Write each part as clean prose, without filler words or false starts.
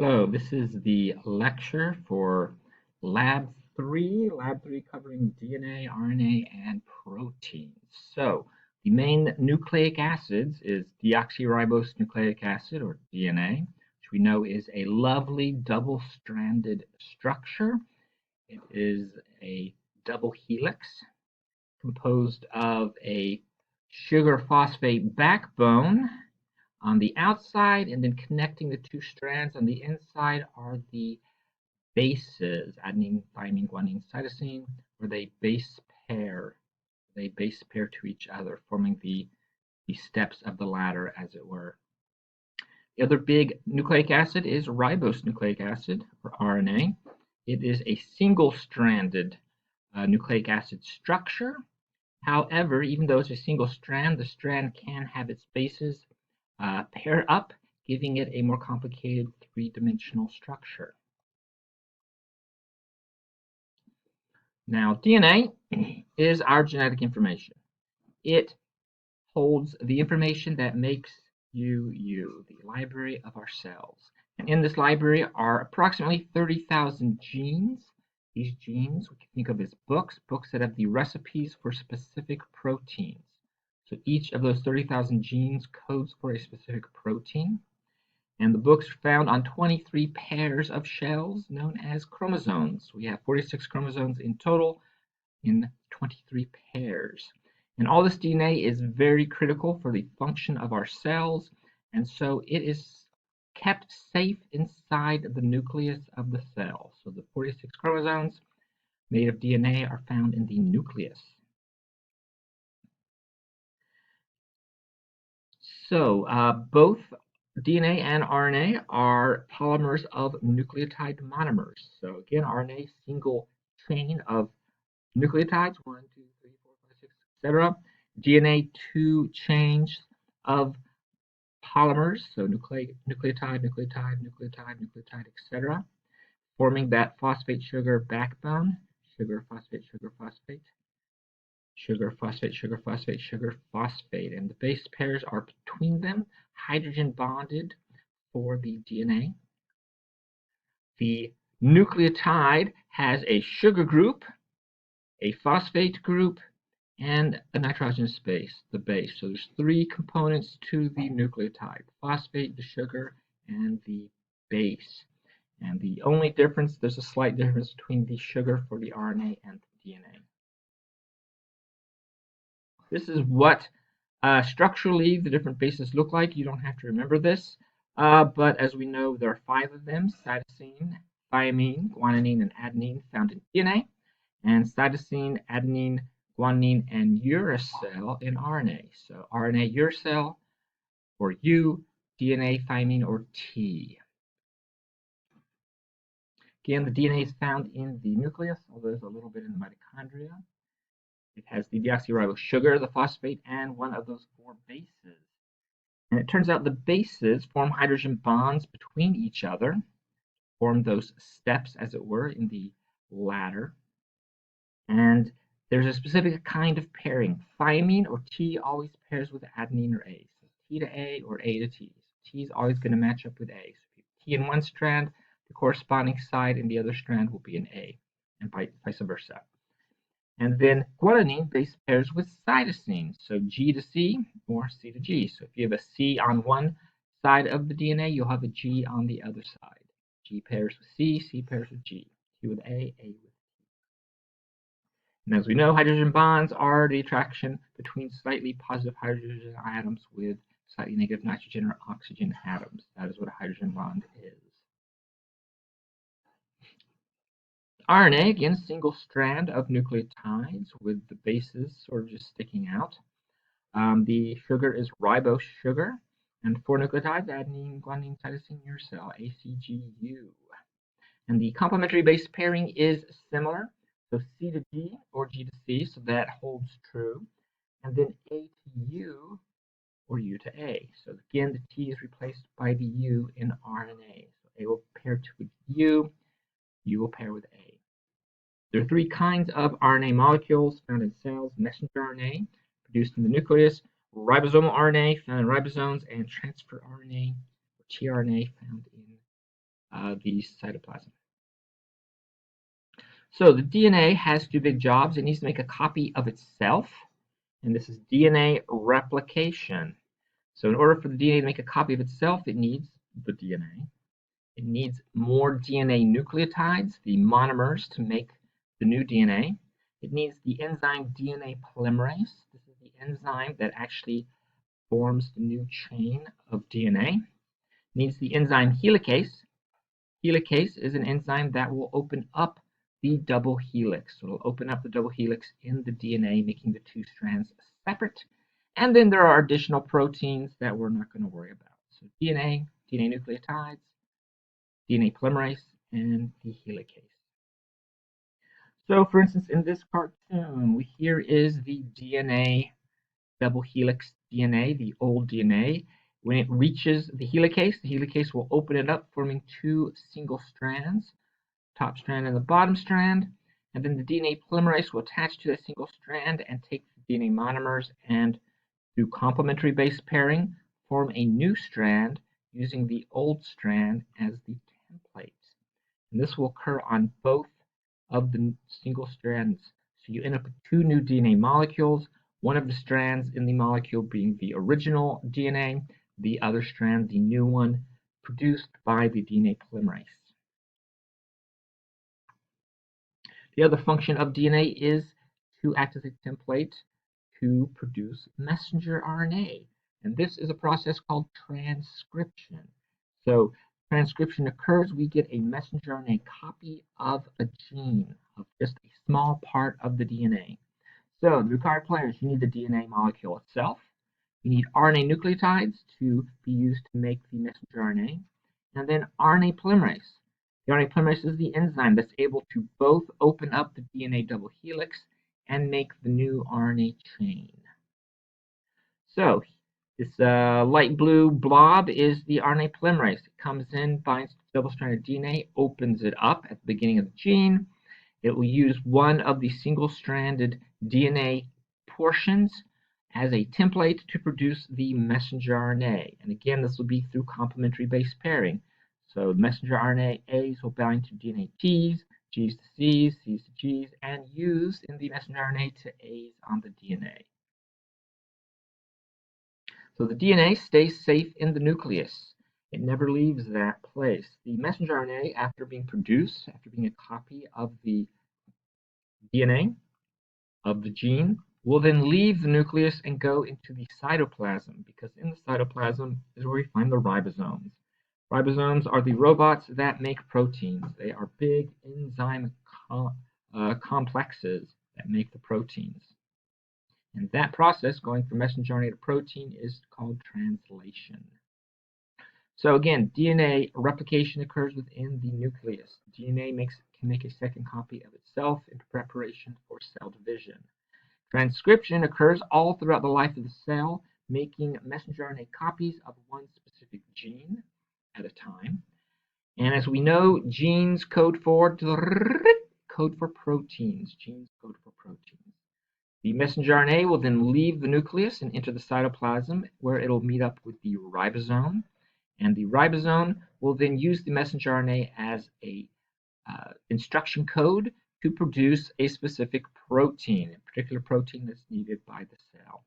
Hello, this is the lecture for Lab 3 covering DNA, RNA, and proteins. So, the main nucleic acids is deoxyribose nucleic acid, or DNA, which we know is a lovely double-stranded structure. It is a double helix composed of a sugar phosphate backbone on the outside, and then connecting the two strands on the inside are the bases, adenine, thymine, guanine, cytosine, where they base pair. They base pair to each other, forming the steps of the ladder, as it were. The other big nucleic acid is ribose nucleic acid, or RNA. It is a single-stranded nucleic acid structure. However, even though it's a single strand, the strand can have its bases pair up, giving it a more complicated three-dimensional structure. Now, DNA is our genetic information. It holds the information that makes you, the library of our cells. And in this library are approximately 30,000 genes. These genes we can think of as books that have the recipes for specific proteins. So each of those 30,000 genes codes for a specific protein. And the books are found on 23 pairs of shells known as chromosomes. We have 46 chromosomes in total in 23 pairs. And all this DNA is very critical for the function of our cells, and so it is kept safe inside the nucleus of the cell. So the 46 chromosomes made of DNA are found in the nucleus. So both DNA and RNA are polymers of nucleotide monomers. So again, RNA, single chain of nucleotides, 1, 2, 3, 4, 5, 6, etc. DNA, two chains of polymers, so nucleotide, nucleotide, nucleotide, nucleotide, etc., forming that phosphate sugar backbone, sugar, phosphate, sugar, phosphate, sugar, phosphate, sugar, phosphate, sugar, phosphate, and the base pairs are between them, hydrogen bonded for the DNA. The nucleotide has a sugar group, a phosphate group, and a nitrogenous base, the base. So there's three components to the nucleotide: phosphate, the sugar, and the base. And the only difference, there's a slight difference between the sugar for the RNA and the DNA. This is what structurally the different bases look like. You don't have to remember this, but as we know, there are 5 of them: cytosine, thymine, guanine, and adenine found in DNA, and cytosine, adenine, guanine, and uracil in RNA. So RNA, uracil, or U, DNA, thymine, or T. Again, the DNA is found in the nucleus, although there's a little bit in the mitochondria. It has the deoxyribose sugar, the phosphate, and one of those 4 bases. And it turns out the bases form hydrogen bonds between each other, form those steps, as it were, in the ladder. And there's a specific kind of pairing. Thymine, or T, always pairs with adenine or A. So T to A or A to T. So T is always going to match up with A. So if you have T in one strand, the corresponding side in the other strand will be an A, and vice versa. And then guanine base pairs with cytosine. So G to C or C to G. So if you have a C on one side of the DNA, you'll have a G on the other side. G pairs with C, C pairs with G. T with A with T. And as we know, hydrogen bonds are the attraction between slightly positive hydrogen atoms with slightly negative nitrogen or oxygen atoms. That is what a hydrogen bond is. RNA, again, single strand of nucleotides with the bases sort of just sticking out. The sugar is ribose sugar, and 4 nucleotides: adenine, guanine, cytosine, uracil, ACGU. And the complementary base pairing is similar. So C to G or G to C, so that holds true. And then A to U or U to A. So again, the T is replaced by the U in RNA. So A will pair with U will pair with A. There are 3 kinds of RNA molecules found in cells: messenger RNA, produced in the nucleus; ribosomal RNA, found in ribosomes; and transfer RNA, or tRNA, found in the cytoplasm. So the DNA has two big jobs. It needs to make a copy of itself, and this is DNA replication. So in order for the DNA to make a copy of itself, it needs the DNA. It needs more DNA nucleotides, the monomers, to make the new DNA. It needs the enzyme DNA polymerase. This is the enzyme that actually forms the new chain of DNA. It needs the enzyme helicase. Helicase is an enzyme that will open up the double helix. So it'll open up the double helix in the DNA, making the two strands separate. And then there are additional proteins that we're not going to worry about. So DNA nucleotides, DNA polymerase, and the helicase. So for instance, in this cartoon, here is the DNA double helix DNA, the old DNA. When it reaches the helicase will open it up, forming two single strands, top strand and the bottom strand, and then the DNA polymerase will attach to that single strand and take the DNA monomers and, through complementary base pairing, form a new strand using the old strand as the template. And this will occur on both of the single strands. So you end up with two new DNA molecules, one of the strands in the molecule being the original DNA, the other strand, the new one, produced by the DNA polymerase. The other function of DNA is to act as a template to produce messenger RNA. And this is a process called transcription. So transcription occurs, we get a messenger RNA copy of a gene, of just a small part of the DNA. So the required players, you need the DNA molecule itself, you need RNA nucleotides to be used to make the messenger RNA, and then RNA polymerase. The RNA polymerase is the enzyme that's able to both open up the DNA double helix and make the new RNA chain. So this light blue blob is the RNA polymerase. It comes in, binds to double-stranded DNA, opens it up at the beginning of the gene. It will use one of the single-stranded DNA portions as a template to produce the messenger RNA. And again, this will be through complementary base pairing. So the messenger RNA A's will bind to DNA T's, G's to C's, C's to G's, and use in the messenger RNA to A's on the DNA. So the DNA stays safe in the nucleus. It never leaves that place. The messenger RNA, after being produced, after being a copy of the DNA of the gene, will then leave the nucleus and go into the cytoplasm, because in the cytoplasm is where we find the ribosomes. Ribosomes are the robots that make proteins. They are big enzyme complexes that make the proteins. And that process, going from messenger RNA to protein, is called translation. So again, DNA replication occurs within the nucleus. DNA can make a second copy of itself in preparation for cell division. Transcription occurs all throughout the life of the cell, making messenger RNA copies of one specific gene at a time. And as we know, genes code for proteins. Genes code for proteins. The messenger RNA will then leave the nucleus and enter the cytoplasm, where it'll meet up with the ribosome. And the ribosome will then use the messenger RNA as a instruction code to produce a specific protein, a particular protein that's needed by the cell.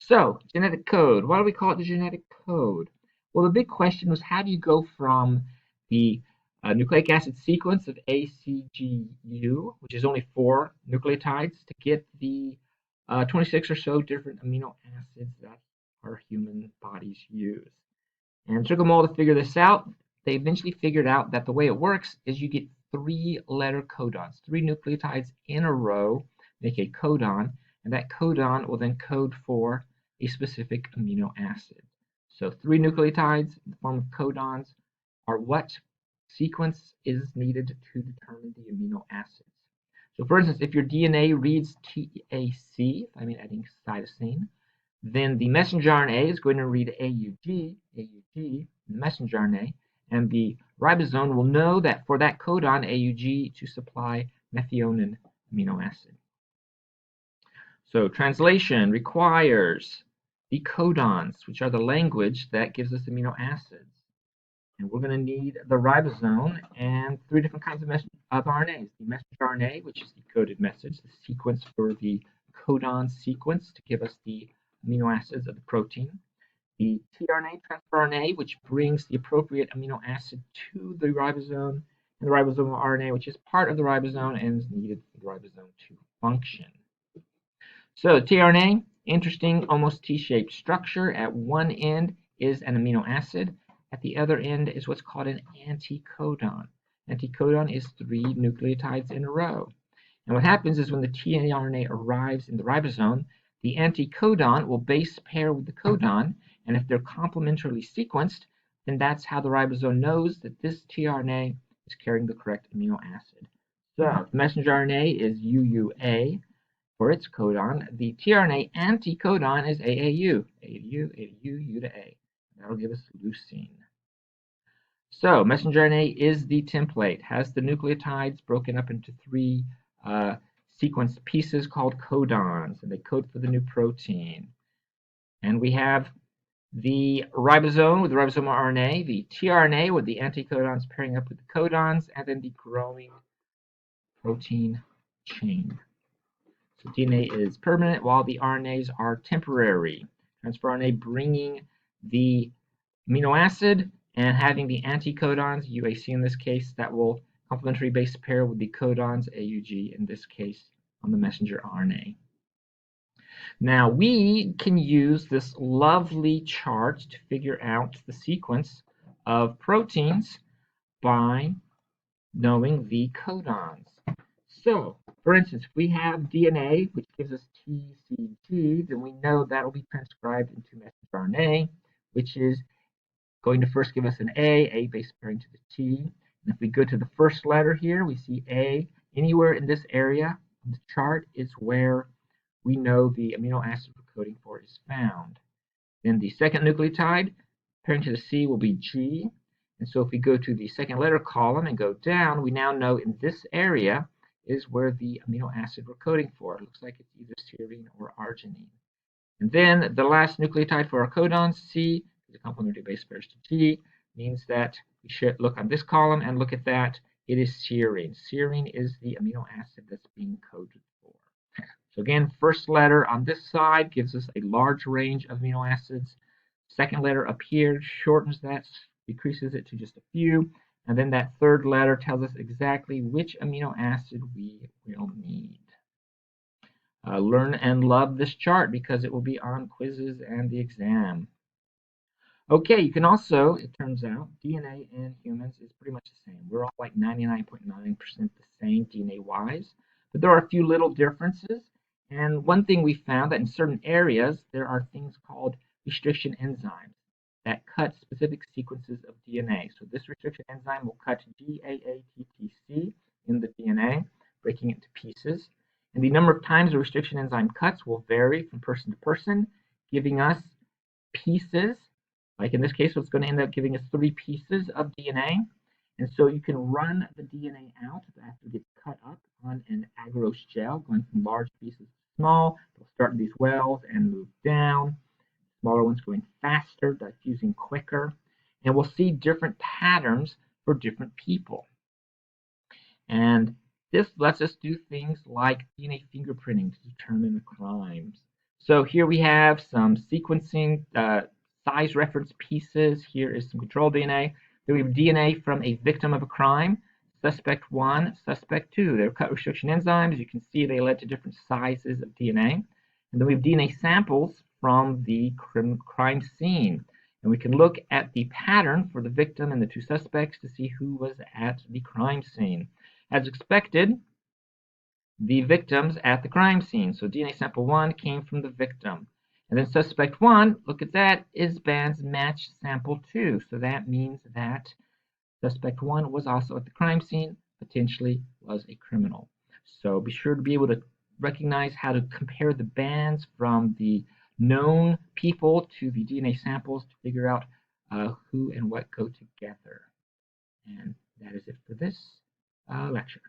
So, genetic code. Why do we call it the genetic code? Well, the big question was, how do you go from the nucleic acid sequence of ACGU, which is only 4 nucleotides, to get the 26 or so different amino acids that our human bodies use? And it took them all to figure this out. They eventually figured out that the way it works is you get 3-letter codons. 3 nucleotides in a row make a codon, and that codon will then code for a specific amino acid. So 3 nucleotides in the form of codons are what sequence is needed to determine the amino acids. So for instance, if your DNA reads TAC, I mean adding cytosine, then the messenger RNA is going to read AUG, the messenger RNA, and the ribosome will know that for that codon AUG to supply methionine amino acid. So translation requires the codons, which are the language that gives us amino acids. And we're going to need the ribosome and 3 different kinds of RNAs. The messenger RNA, which is the coded message, the sequence for the codon sequence to give us the amino acids of the protein. The tRNA, transfer RNA, which brings the appropriate amino acid to the ribosome, and the ribosomal RNA, which is part of the ribosome and is needed for the ribosome to function. So tRNA, interesting, almost T-shaped structure. At one end is an amino acid. At the other end is what's called an anticodon. Anticodon is 3 nucleotides in a row. And what happens is when the tRNA arrives in the ribosome, the anticodon will base pair with the codon, and if they're complementarily sequenced, then that's how the ribosome knows that this tRNA is carrying the correct amino acid. So the messenger RNA is UUA for its codon. The tRNA anticodon is AAU. A to U, A to U, U to A. That'll give us leucine. So messenger RNA is the template, has the nucleotides broken up into 3 sequence pieces called codons, and they code for the new protein. And we have the ribosome with the ribosomal RNA, the tRNA with the anticodons pairing up with the codons, and then the growing protein chain. So DNA is permanent while the RNAs are temporary. Transfer RNA bringing the amino acid and having the anticodons, UAC in this case, that will complementary base pair with the codons, AUG in this case, on the messenger RNA. Now we can use this lovely chart to figure out the sequence of proteins by knowing the codons. So, for instance, if we have DNA, which gives us TCG, then we know that will be transcribed into messenger RNA, which is going to first give us an A base pairing to the T. And if we go to the first letter here, we see A. Anywhere in this area of the chart is where we know the amino acid we're coding for is found. Then the second nucleotide pairing to the C will be G. And so if we go to the second letter column and go down, we now know in this area is where the amino acid we're coding for. It looks like it's either serine or arginine. And then the last nucleotide for our codons, C, the complementary base pairs to G, means that we should look on this column and look at that. It is serine. Serine is the amino acid that's being coded for. So again, first letter on this side gives us a large range of amino acids. Second letter up here shortens that, decreases it to just a few. And then that third letter tells us exactly which amino acid we will need. Learn and love this chart because it will be on quizzes and the exam. Okay, you can also, it turns out, DNA in humans is pretty much the same. We're all like 99.9% the same DNA-wise, but there are a few little differences. And one thing we found that in certain areas, there are things called restriction enzymes that cut specific sequences of DNA. So this restriction enzyme will cut GAATTC in the DNA, breaking it into pieces. And the number of times the restriction enzyme cuts will vary from person to person, giving us pieces. Like in this case, it's going to end up giving us 3 pieces of DNA. And so you can run the DNA out after it gets cut up on an agarose gel, going from large pieces to small. They'll start in these wells and move down. Smaller ones going faster, diffusing quicker. And we'll see different patterns for different people. And this lets us do things like DNA fingerprinting to determine the crimes. So here we have some sequencing size reference pieces. Here is some control DNA. Then we have DNA from a victim of a crime, suspect 1, suspect 2. They're cut restriction enzymes. You can see they led to different sizes of DNA. And then we have DNA samples from the crime scene. And we can look at the pattern for the victim and the 2 suspects to see who was at the crime scene. As expected, the victim's at the crime scene. So DNA sample 1 came from the victim. And then suspect 1, look at that, is bands match sample 2. So that means that suspect 1 was also at the crime scene, potentially was a criminal. So be sure to be able to recognize how to compare the bands from the known people to the DNA samples to figure out who and what go together. And that is it for this lecture.